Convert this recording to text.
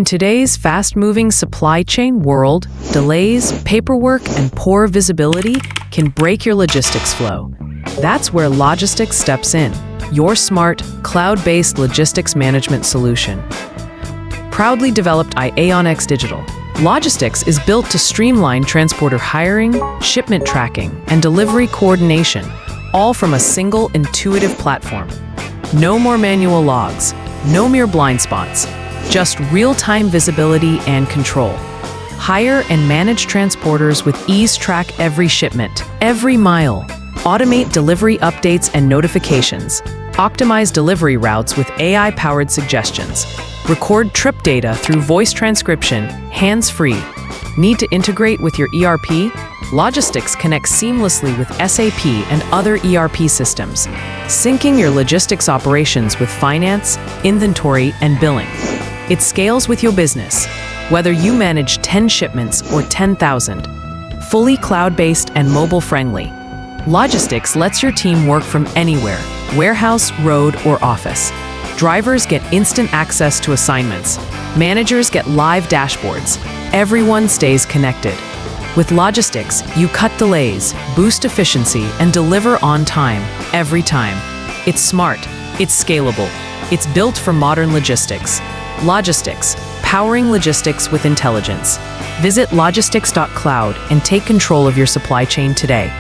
In today's fast-moving supply chain world, delays, paperwork, and poor visibility can break your logistics flow. That's where LOGYSTIX steps in, your smart, cloud-based logistics management solution. Proudly developed by AeonX Digital, LOGYSTIX is built to streamline transporter hiring, shipment tracking, and delivery coordination, all from a single intuitive platform. No more manual logs, no mere blind spots, just real-time visibility and control. Hire and manage transporters with ease, track every shipment, every mile. Automate delivery updates and notifications. Optimize delivery routes with AI-powered suggestions. Record trip data through voice transcription, hands-free. Need to integrate with your ERP? LOGYSTIX connects seamlessly with SAP and other ERP systems, syncing your logistics operations with finance, inventory, and billing. It scales with your business, whether you manage 10 shipments or 10,000. Fully cloud-based and mobile-friendly, LOGYSTIX lets your team work from anywhere, warehouse, road, or office. Drivers get instant access to assignments. Managers get live dashboards. Everyone stays connected. With LOGYSTIX, you cut delays, boost efficiency, and deliver on time, every time. It's smart, it's scalable, it's built for modern logistics. LOGYSTIX, powering logistics with intelligence. Visit logystix.cloud and take control of your supply chain today.